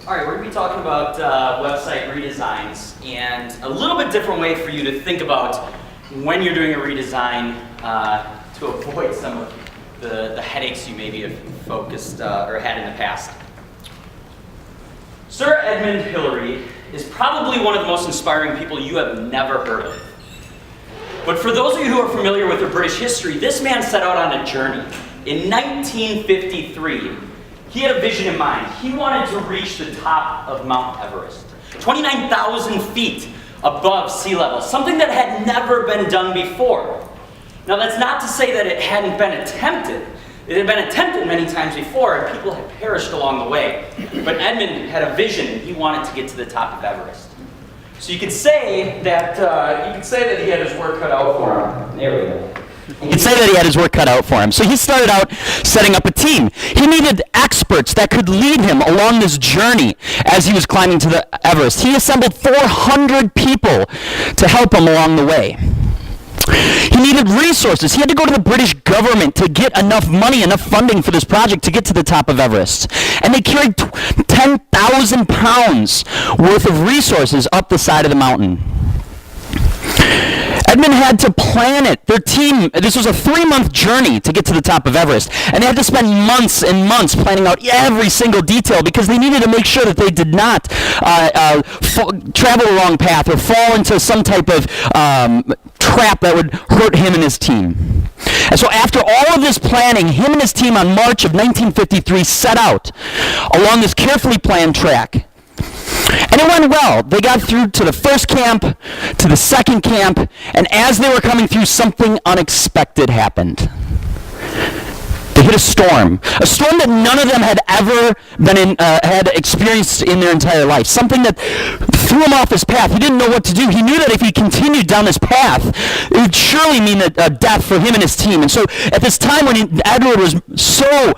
All right, we're going to be talking about website redesigns and a little bit different way for you to think about when you're doing a redesign to avoid some of the headaches you maybe have focused or had in the past. Sir Edmund Hillary is probably one of the most inspiring people you have never heard of. But for those of you who are familiar with the British history, this man set out on a journey. In 1953, he had a vision in mind. He wanted to reach the top of Mount Everest, 29,000 feet above sea level, something that had never been done before. Now, that's not to say that it hadn't been attempted. It had been attempted many times before, and people had perished along the way. But Edmund had a vision, and he wanted to get to the top of Everest. So you could say that he had his work cut out for him. There we go. You could say that he had his work cut out for him. So he started out setting up a team. He needed experts that could lead him along this journey as he was climbing to the Everest. He assembled 400 people to help him along the way. He needed resources. He had to go to the British government to get enough money, enough funding for this project to get to the top of Everest. And they carried 10,000 pounds worth of resources up the side of the mountain. Edmund had to plan it. Their team, this was a 3-month journey to get to the top of Everest. And they had to spend months and months planning out every single detail because they needed to make sure that they did not travel the wrong path or fall into some type of trap that would hurt him and his team. And so after all of this planning, him and his team on March of 1953 set out along this carefully planned track. And it went well. They got through to the first camp, to the second camp, and as they were coming through, something unexpected happened. They hit a storm that none of them had ever had experienced in their entire life. Something that threw him off his path. He didn't know what to do. He knew that if he continued down this path, it would surely mean a death for him and his team. And so, at this time when Edmund was so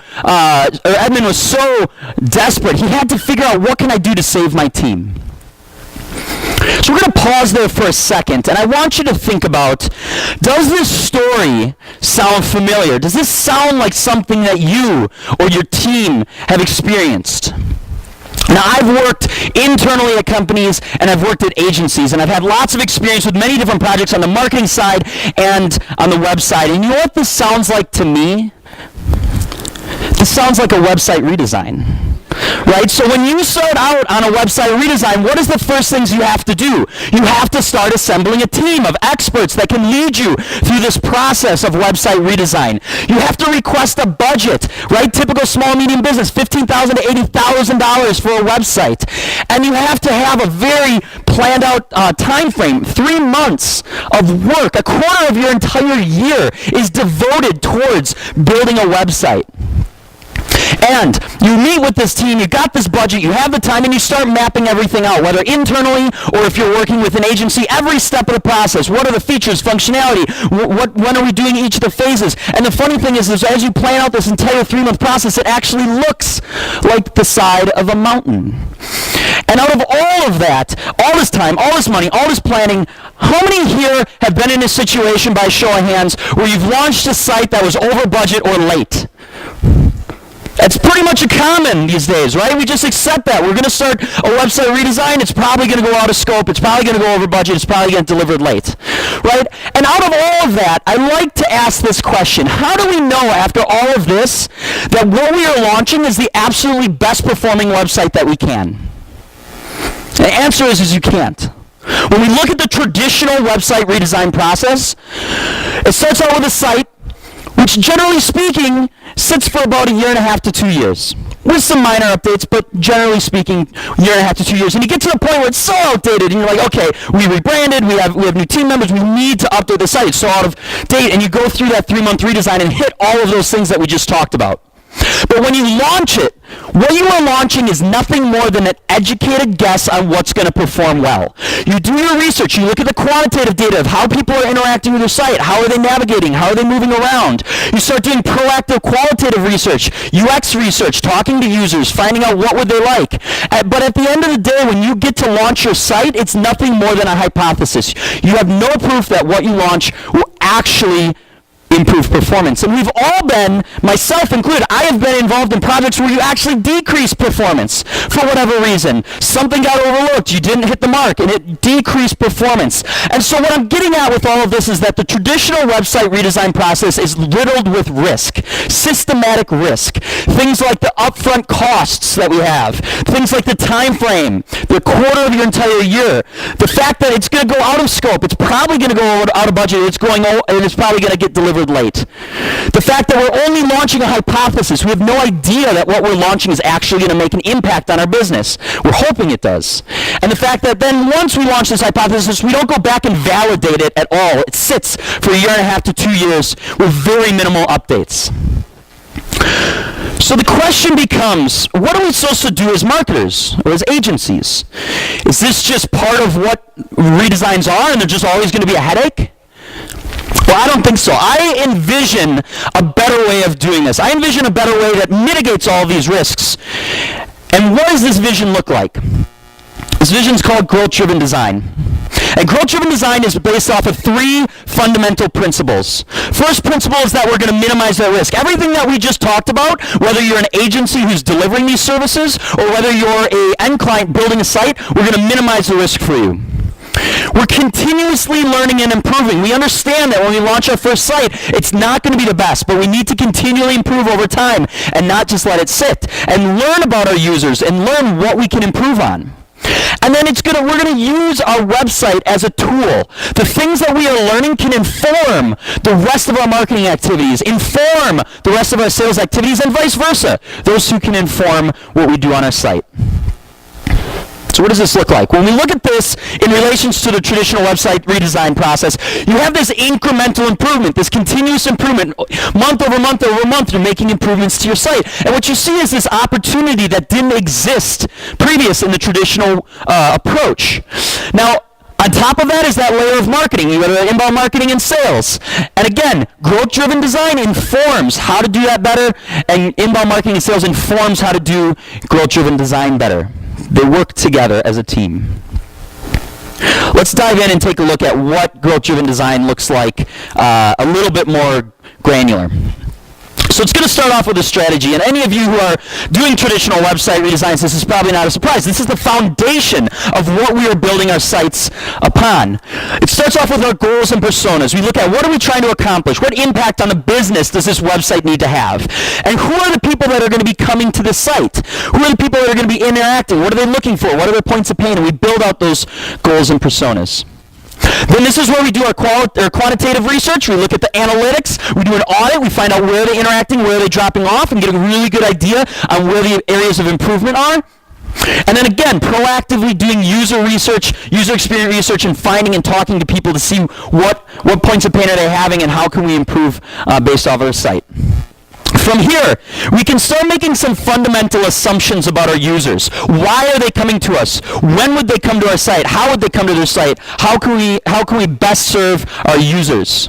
desperate, he had to figure out, what can I do to save my team? So we're going to pause there for a second, and I want you to think about, does this story sound familiar? Does this sound like something that you or your team have experienced? Now, I've worked internally at companies, and I've worked at agencies, and I've had lots of experience with many different projects on the marketing side and on the website. And you know what this sounds like to me? This sounds like a website redesign. Right? So when you start out on a website redesign, what is the first things you have to do? You have to start assembling a team of experts that can lead you through this process of website redesign. You have to request a budget, right? Typical small, medium business, $15,000 to $80,000 for a website. And you have to have a very planned out time frame. 3 months of work, a quarter of your entire year is devoted towards building a website. And you meet with this team, you got this budget, you have the time, and you start mapping everything out, whether internally or if you're working with an agency, every step of the process. What are the features, functionality? When are we doing each of the phases? And the funny thing is as you plan out this entire 3-month process, it actually looks like the side of a mountain. And out of all of that, all this time, all this money, all this planning, how many here have been in a situation, by show of hands, where you've launched a site that was over budget or late? That's pretty much a common these days, right? We just accept that. We're going to start a website redesign. It's probably going to go out of scope. It's probably going to go over budget. It's probably going to get delivered late, right? And out of all of that, I like to ask this question. How do we know after all of this that what we are launching is the absolutely best performing website that we can? The answer is you can't. When we look at the traditional website redesign process, it starts out with a site which, generally speaking, sits for about 1.5 to 2 years. With some minor updates, but generally speaking, 1.5 to 2 years. And you get to the point where it's so outdated, and you're like, okay, we rebranded, we have new team members, we need to update the site. It's so out of date. And you go through that 3-month redesign and hit all of those things that we just talked about. But when you launch it, what you are launching is nothing more than an educated guess on what's going to perform well. You do your research. You look at the quantitative data of how people are interacting with your site. How are they navigating? How are they moving around? You start doing proactive qualitative research, UX research, talking to users, finding out what would they like. But at the end of the day, when you get to launch your site, it's nothing more than a hypothesis. You have no proof that what you launch will actually improve performance. And we've all been, myself included, I have been involved in projects where you actually decrease performance for whatever reason. Something got overlooked, you didn't hit the mark, and it decreased performance. And so what I'm getting at with all of this is that the traditional website redesign process is riddled with risk, systematic risk. Things like the upfront costs that we have, things like the time frame, the quarter of your entire year, the fact that it's going to go out of scope, it's probably going to go out of budget, and it's probably going to get delivered late. The fact that we're only launching a hypothesis, we have no idea that what we're launching is actually going to make an impact on our business. We're hoping it does. And the fact that then once we launch this hypothesis, we don't go back and validate it at all. It sits for 1.5 to 2 years with very minimal updates. So the question becomes, what are we supposed to do as marketers or as agencies? Is this just part of what redesigns are and they're just always going to be a headache? Well, I don't think so. I envision a better way of doing this. I envision a better way that mitigates all of these risks. And what does this vision look like? This vision is called growth-driven design. And growth-driven design is based off of 3 fundamental principles. First principle is that we're going to minimize that risk. Everything that we just talked about, whether you're an agency who's delivering these services or whether you're an end client building a site, we're going to minimize the risk for you. We're continuously learning and improving. We understand that when we launch our first site, it's not going to be the best, but we need to continually improve over time and not just let it sit and learn about our users and learn what we can improve on. And then we're going to use our website as a tool. The things that we are learning can inform the rest of our marketing activities, inform the rest of our sales activities, and vice versa. Those who can inform what we do on our site. So what does this look like? When we look at this in relations to the traditional website redesign process, you have this incremental improvement, this continuous improvement, month over month over month, you're making improvements to your site. And what you see is this opportunity that didn't exist previous in the traditional approach. Now, on top of that is that layer of marketing, whether inbound marketing and sales. And again, growth-driven design informs how to do that better, and inbound marketing and sales informs how to do growth-driven design better. They work together as a team. Let's dive in and take a look at what growth-driven design looks like a little bit more granular. So it's going to start off with a strategy, and any of you who are doing traditional website redesigns, this is probably not a surprise. This is the foundation of what we are building our sites upon. It starts off with our goals and personas. We look at what are we trying to accomplish? What impact on the business does this website need to have? And who are the people that are going to be coming to the site? Who are the people that are going to be interacting? What are they looking for? What are their points of pain? And we build out those goals and personas. Then this is where we do our quantitative research. We look at the analytics. We do an audit. We find out where they're interacting, where they're dropping off, and get a really good idea on where the areas of improvement are. And then again, proactively doing user research, user experience research, and finding and talking to people to see what points of pain are they having and how can we improve based off our site. From here, we can start making some fundamental assumptions about our users. Why are they coming to us? When would they come to our site? How would they come to their site? How can we best serve our users?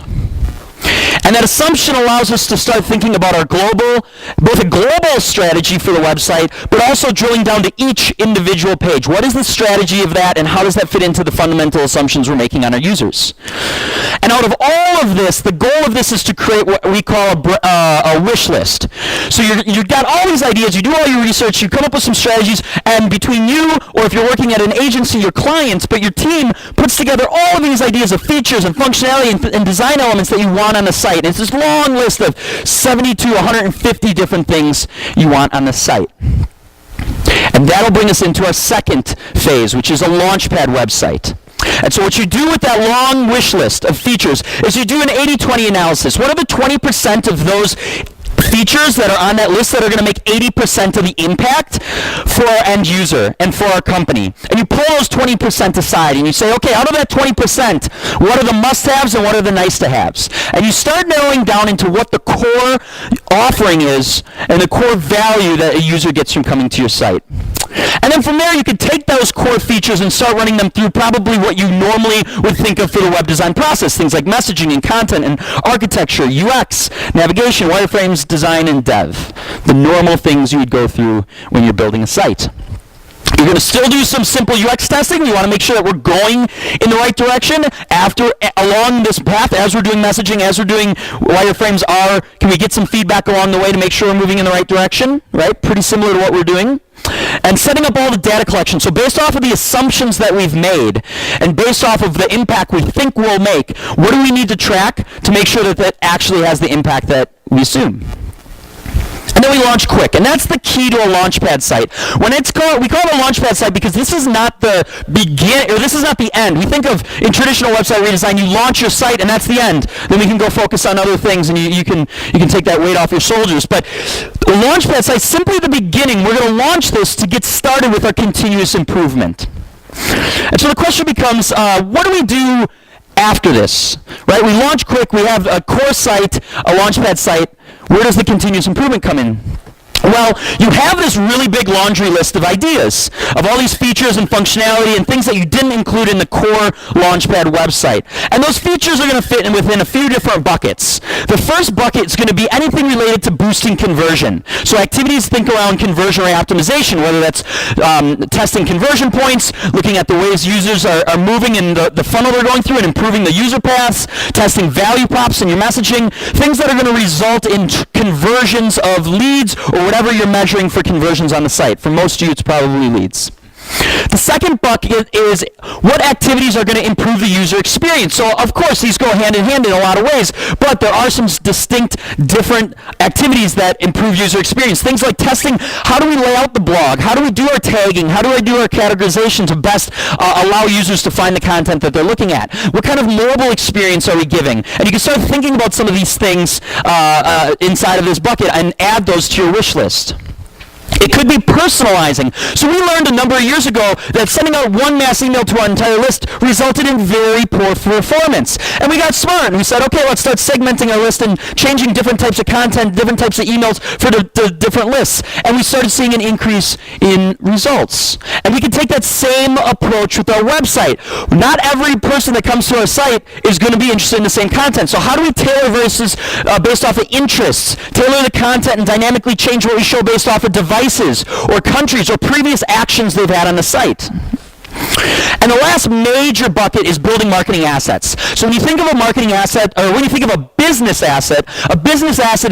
And that assumption allows us to start thinking about our both a global strategy for the website, but also drilling down to each individual page. What is the strategy of that, and how does that fit into the fundamental assumptions we're making on our users? And out of all of this, the goal of this is to create what we call a wish list. So you've got all these ideas, you do all your research, you come up with some strategies, and between you, or if you're working at an agency, your clients, but your team puts together all of these ideas of features and functionality and design elements that you want on the site. And it's this long list of 70 to 150 different things you want on the site. And that'll bring us into our second phase, which is a Launchpad website. And so what you do with that long wish list of features is you do an 80-20 analysis. What are the 20% of those features that are on that list that are going to make 80% of the impact for our end user and for our company? And you pull those 20% aside and you say, okay, out of that 20%, what are the must-haves and what are the nice-to-haves? And you start narrowing down into what the core offering is and the core value that a user gets from coming to your site. And then from there, you can take those core features and start running them through probably what you normally would think of for the web design process, things like messaging and content and architecture, UX, navigation, wireframes, design, and dev. The normal things you would go through when you're building a site. You're going to still do some simple UX testing. You want to make sure that we're going in the right direction along this path as we're doing messaging, as we're doing wireframes. Can we get some feedback along the way to make sure we're moving in the right direction, right? Pretty similar to what we're doing. And setting up all the data collection. So based off of the assumptions that we've made and based off of the impact we think we'll make, what do we need to track to make sure that that actually has the impact that we assume? And then we launch quick, and that's the key to a Launchpad site. We call it a Launchpad site because this is not the this is not the end. We think of, in traditional website redesign, you launch your site and that's the end. Then we can go focus on other things and you can take that weight off your shoulders. But a Launchpad site, simply the beginning. We're going to launch this to get started with our continuous improvement. And so the question becomes, what do we do after this, right? We launch quick, we have a core site, a Launchpad site. Where does the continuous improvement come in? Well, you have this really big laundry list of ideas, of all these features and functionality and things that you didn't include in the core Launchpad website. And those features are going to fit in within a few different buckets. The first bucket is going to be anything related to boosting conversion. So activities think around conversion rate optimization, whether that's testing conversion points, looking at the ways users are moving in the funnel they're going through and improving the user paths, testing value props in your messaging, things that are going to result in conversions of leads or whatever you're measuring for conversions on the site. For most of you, it's probably leads. The second bucket is what activities are going to improve the user experience. So, of course, these go hand in hand in a lot of ways, but there are some distinct different activities that improve user experience. Things like testing, how do we lay out the blog? How do we do our tagging? How do I do our categorization to best allow users to find the content that they're looking at? What kind of mobile experience are we giving? And you can start thinking about some of these things inside of this bucket and add those to your wish list. It could be personalizing. So we learned a number of years ago that sending out one mass email to our entire list resulted in very poor performance. And we got smart and we said, okay, let's start segmenting our list and changing different types of content, different types of emails for the different lists. And we started seeing an increase in results. And we can take that same approach with our website. Not every person that comes to our site is going to be interested in the same content. So how do we tailor versus based off of interests, tailor the content and dynamically change what we show based off of devices or countries or previous actions they've had on the site? And the last major bucket is building marketing assets. So when you think of a marketing asset, or when you think of a business asset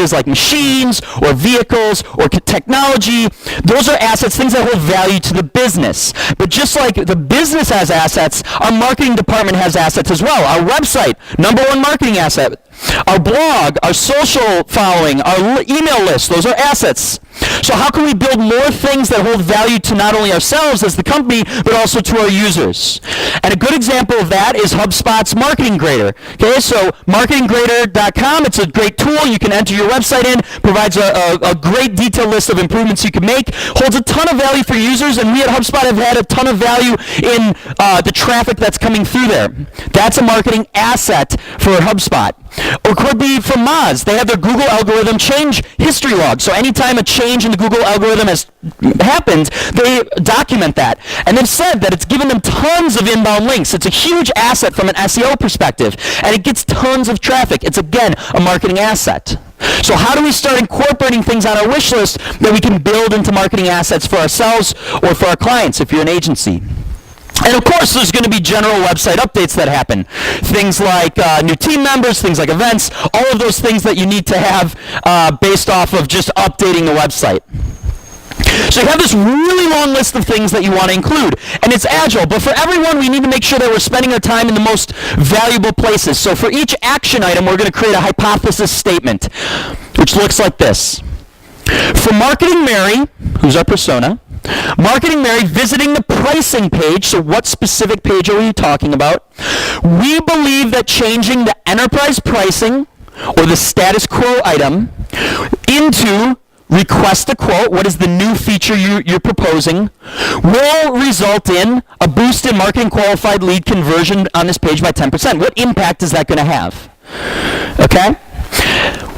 is like machines or vehicles or technology. Those are assets, things that hold value to the business. But just like the business has assets, our marketing department has assets as well. Our website, number one marketing asset. Our blog, our social following, our email list, those are assets. So how can we build more things that hold value to not only ourselves as the company, but also to our users? And a good example of that is HubSpot's Marketing Grader. Okay, so marketinggrader.com, it's a great tool. You can enter your website in, provides a great detailed list of improvements you can make, holds a ton of value for users, and we at HubSpot have had a ton of value in the traffic that's coming through there. That's a marketing asset for HubSpot. Or could be from Moz. They have their Google algorithm change history log. So anytime a change in the Google algorithm has happened, they document that. And they've said that it's given them tons of inbound links. It's a huge asset from an SEO perspective. And it gets tons of traffic. It's, again, a marketing asset. So how do we start incorporating things on our wish list that we can build into marketing assets for ourselves or for our clients if you're an agency? And of course, there's going to be general website updates that happen. Things like new team members, things like events, all of those things that you need to have based off of just updating the website. So you have this really long list of things that you want to include. And it's agile, but for everyone, we need to make sure that we're spending our time in the most valuable places. So for each action item, we're going to create a hypothesis statement, which looks like this. For Marketing Mary, who's our persona, Marketing Mary visiting the pricing page, so what specific page are we talking about? We believe that changing the enterprise pricing, or the status quo item, into request a quote, what is the new feature you're proposing, will result in a boost in marketing qualified lead conversion on this page by 10%. What impact is that going to have? Okay?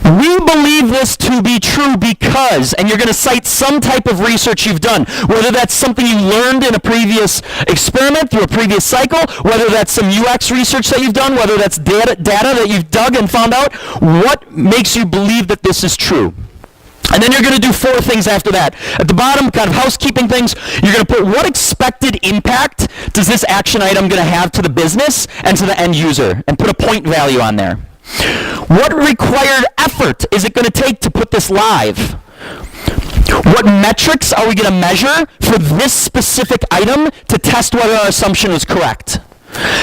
We believe this to be true because, and you're going to cite some type of research you've done, whether that's something you learned in a previous experiment through a previous cycle, whether that's some UX research that you've done, whether that's data that you've dug and found out, what makes you believe that this is true? And then you're going to do 4 things after that. At the bottom, kind of housekeeping things, you're going to put what expected impact does this action item going to have to the business and to the end user, and put a point value on there. What required effort is it going to take to put this live? What metrics are we going to measure for this specific item to test whether our assumption was correct?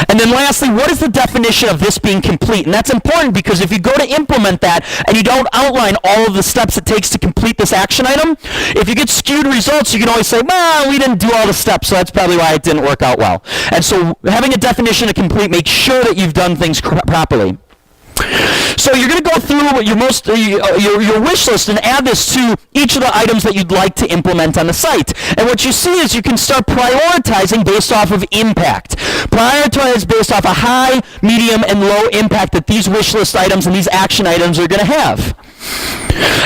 And then lastly, what is the definition of this being complete? And that's important because if you go to implement that and you don't outline all of the steps it takes to complete this action item, if you get skewed results, you can always say, well, we didn't do all the steps, so that's probably why it didn't work out well. And so having a definition of complete makes sure that you've done things properly. So you're going to go through your wish list and add this to each of the items that you'd like to implement on the site. And what you see is you can start prioritizing based off of impact. Prioritize based off a high, medium, and low impact that these wish list items and these action items are going to have.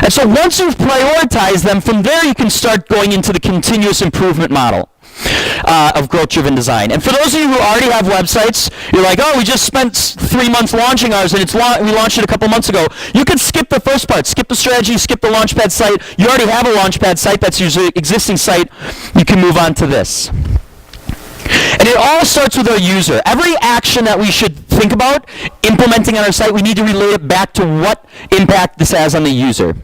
And so once you've prioritized them, from there you can start going into the continuous improvement model of growth-driven design. And for those of you who already have websites, you're like, oh, we just spent 3 months launching ours, and we launched it a couple months ago. You can skip the first part, skip the strategy, skip the Launchpad site. You already have a Launchpad site. That's your existing site. You can move on to this. And it all starts with our user. Every action that we should think about implementing on our site, we need to relate it back to what impact this has on the user.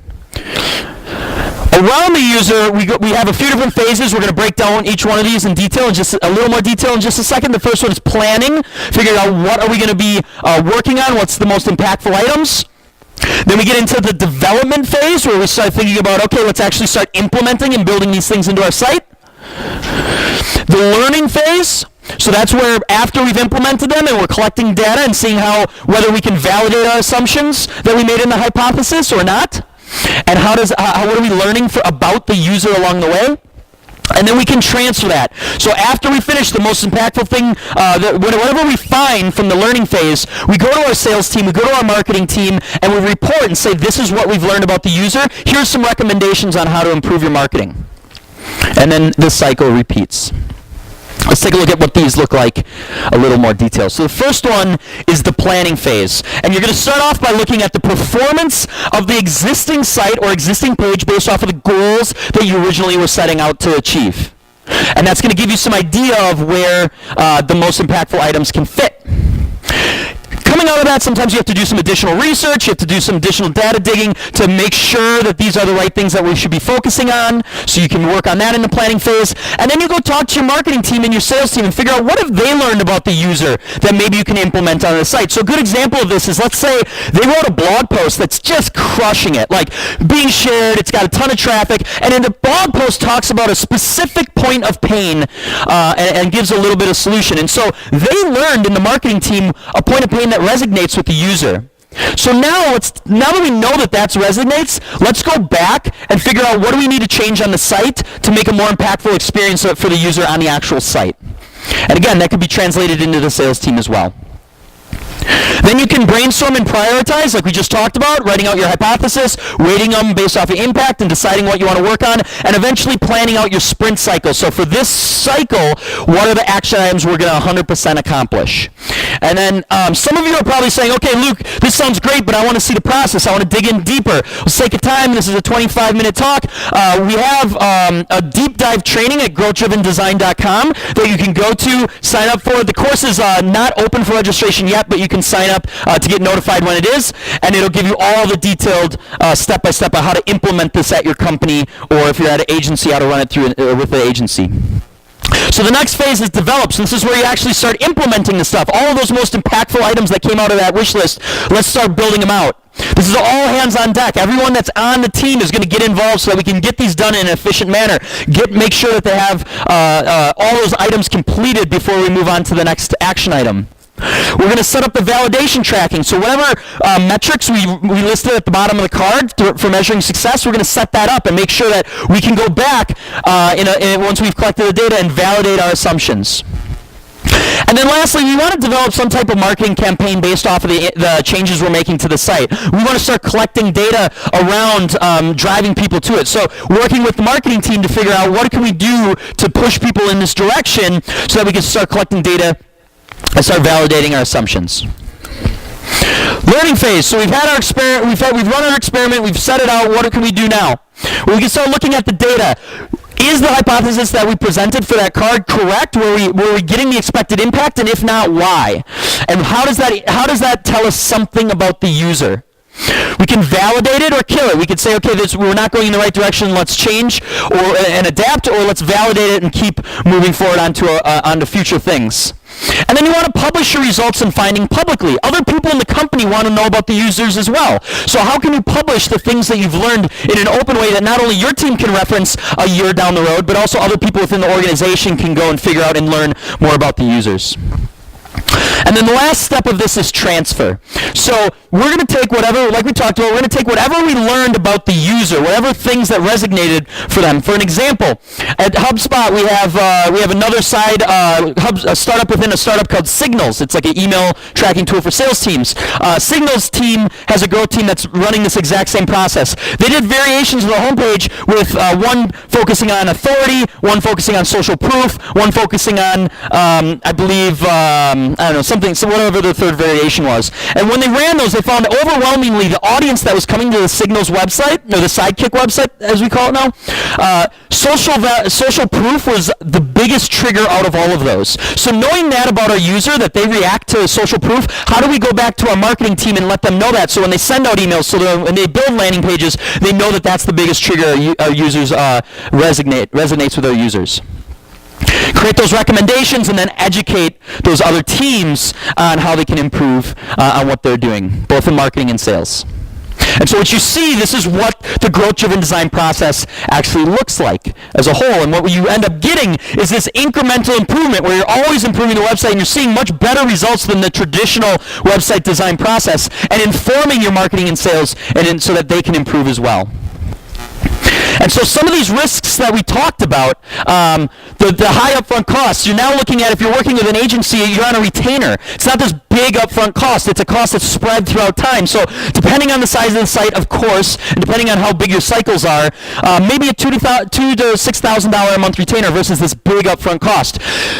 Around the user, we have a few different phases. We're going to break down each one of these in detail, in just a little more detail in just a second. The first one is planning, figuring out what are we going to be working on, what's the most impactful items. Then we get into the development phase, where we start thinking about, okay, let's actually start implementing and building these things into our site. The learning phase, so that's where after we've implemented them and we're collecting data and seeing whether we can validate our assumptions that we made in the hypothesis or not. And what are we learning about the user along the way? And then we can transfer that. So after we finish the most impactful thing, whatever we find from the learning phase, we go to our sales team, we go to our marketing team, and we report and say, this is what we've learned about the user. Here's some recommendations on how to improve your marketing. And then the cycle repeats. Let's take a look at what these look like a little more detail. So the first one is the planning phase. And you're going to start off by looking at the performance of the existing site or existing page based off of the goals that you originally were setting out to achieve. And that's going to give you some idea of where the most impactful items can fit. Coming out of that, sometimes you have to do some additional research, you have to do some additional data digging to make sure that these are the right things that we should be focusing on, so you can work on that in the planning phase. And then you go talk to your marketing team and your sales team and figure out what have they learned about the user that maybe you can implement on the site. So a good example of this is, let's say they wrote a blog post that's just crushing it, like being shared, it's got a ton of traffic, and in the blog post talks about a specific point of pain and gives a little bit of solution. And so they learned in the marketing team a point of pain that resonates with the user. So now that we know that resonates, let's go back and figure out what do we need to change on the site to make a more impactful experience for the user on the actual site. And again, that could be translated into the sales team as well. Then you can brainstorm and prioritize, like we just talked about, writing out your hypothesis, weighting them based off of impact, and deciding what you want to work on, and eventually planning out your sprint cycle. So for this cycle, what are the action items we're going to 100% accomplish? And then some of you are probably saying, okay, Luke, this sounds great, but I want to see the process. I want to dig in deeper. For the sake of time, this is a 25-minute talk. We have a deep dive training at growthdrivendesign.com that you can go to, sign up for. The course is not open for registration yet, but you can sign up to get notified when it is, and it'll give you all the detailed step-by-step on how to implement this at your company, or if you're at an agency, how to run it through with the agency. So the next phase is develop. So this is where you actually start implementing the stuff. All of those most impactful items that came out of that wish list, let's start building them out. This is all hands on deck. Everyone that's on the team is going to get involved so that we can get these done in an efficient manner. Make sure that they have all those items completed before we move on to the next action item. We're going to set up the validation tracking. So whatever metrics we listed at the bottom of the card for measuring success, we're going to set that up and make sure that we can go back once we've collected the data and validate our assumptions. And then lastly, we want to develop some type of marketing campaign based off of the changes we're making to the site. We want to start collecting data around driving people to it. So working with the marketing team to figure out what can we do to push people in this direction so that we can start collecting data and start validating our assumptions. Learning phase. So we've had our experiment, we've run our experiment, we've set it out. What can we do now? We can start looking at the data. Is the hypothesis that we presented for that card correct? Were we getting the expected impact? And if not, why? And how does that tell us something about the user? We can validate it or kill it. We could say, okay, we're not going in the right direction, let's change and adapt, or let's validate it and keep moving forward onto future things. And then you want to publish your results and finding publicly. Other people in the company want to know about the users as well. So how can you publish the things that you've learned in an open way that not only your team can reference a year down the road, but also other people within the organization can go and figure out and learn more about the users. And then the last step of this is transfer. So we're going to take whatever, like we talked about, we're going to take whatever we learned about the user, whatever things that resonated for them. For an example, at HubSpot we have another side, a startup within a startup called Signals. It's like an email tracking tool for sales teams. Signals team has a growth team that's running this exact same process. They did variations of the homepage with one focusing on authority, one focusing on social proof, one focusing on, I believe, I don't know, something, so whatever the third variation was. And when they ran those, they found overwhelmingly the audience that was coming to the Signals website, or the Sidekick website, as we call it now, social proof was the biggest trigger out of all of those. So knowing that about our user, that they react to social proof, how do we go back to our marketing team and let them know that? So when they send out emails, so when they build landing pages, they know that that's the biggest trigger our users resonates with our users. Create those recommendations and then educate those other teams on how they can improve on what they're doing, both in marketing and sales. And so what you see, this is what the growth-driven design process actually looks like as a whole. And what you end up getting is this incremental improvement where you're always improving the website and you're seeing much better results than the traditional website design process, and informing your marketing and sales so that they can improve as well. And so some of these risks that we talked about, the high upfront costs, you're now looking at, if you're working with an agency, you're on a retainer. It's not this big upfront cost. It's a cost that's spread throughout time. So depending on the size of the site, of course, and depending on how big your cycles are, maybe a $2,000 to $6,000 a month retainer versus this big upfront cost.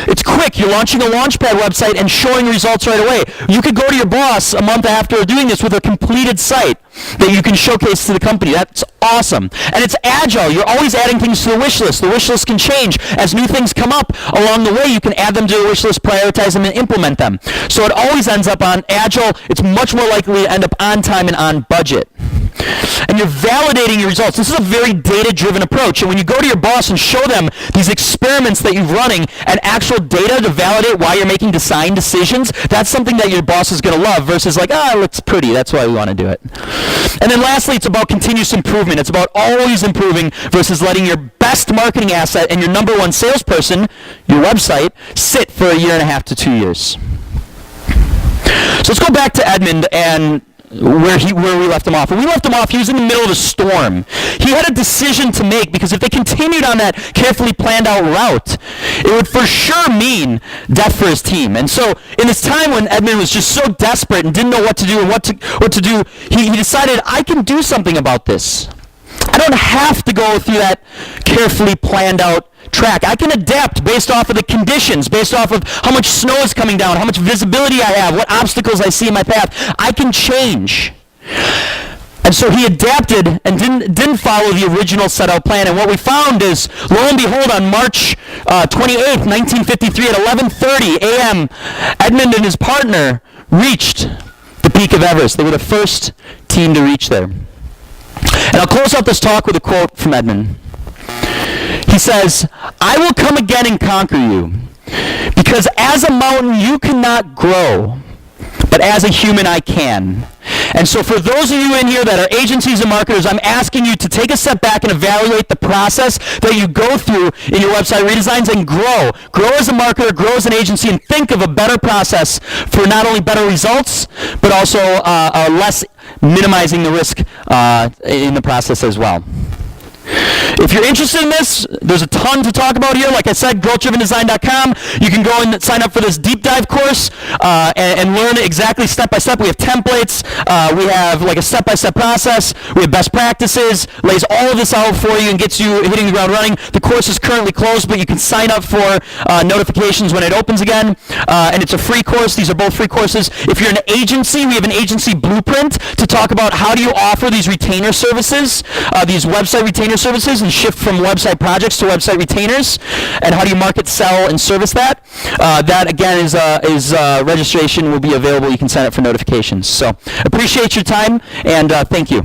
It's quick. You're launching a Launchpad website and showing results right away. You could go to your boss a month after doing this with a completed site that you can showcase to the company. That's awesome. And it's agile. You're always adding things to the wish list. The wish list can change. As new things come up along the way, you can add them to the wish list, prioritize them, and implement them. So it always ends up on agile. It's much more likely to end up on time and on budget. And you're validating your results. This is a very data-driven approach. And when you go to your boss and show them these experiments that you're running and actual data to validate why you're making design decisions, that's something that your boss is going to love versus like, it looks pretty, that's why we want to do it. And then lastly, it's about continuous improvement. It's about always improving versus letting your best marketing asset and your number one salesperson, your website, sit for 1.5 to 2 years. So let's go back to Edmund and where we left him off. When we left him off, he was in the middle of a storm. He had a decision to make, because if they continued on that carefully planned out route, it would for sure mean death for his team. And so in this time when Edmund was just so desperate and didn't know what to do and what to do, he decided, I can do something about this. I don't have to go through that carefully planned out track. I can adapt based off of the conditions, based off of how much snow is coming down, how much visibility I have, what obstacles I see in my path. I can change. And so he adapted and didn't follow the original set out plan. And what we found is, lo and behold, on March 28th, 1953 at 11:30 a.m., Edmund and his partner reached the peak of Everest. They were the first team to reach there. And I'll close out this talk with a quote from Edmund. He says, I will come again and conquer you, because as a mountain you cannot grow, but as a human I can. And so for those of you in here that are agencies and marketers, I'm asking you to take a step back and evaluate the process that you go through in your website redesigns and grow. Grow as a marketer, grow as an agency, and think of a better process for not only better results, but also less minimizing the risk in the process as well. If you're interested in this, there's a ton to talk about here. Like I said, growthdrivendesign.com. You can go and sign up for this deep dive course and learn exactly step by step. We have templates. We have like a step-by-step process. We have best practices. Lays all of this out for you and gets you hitting the ground running. The course is currently closed, but you can sign up for notifications when it opens again. And it's a free course. These are both free courses. If you're an agency, we have an agency blueprint to talk about how do you offer these retainer services, these website retainer services, and shift from website projects to website retainers, and how do you market, sell, and service that. That again is registration will be available. You can sign up for notifications. So appreciate your time, and thank you.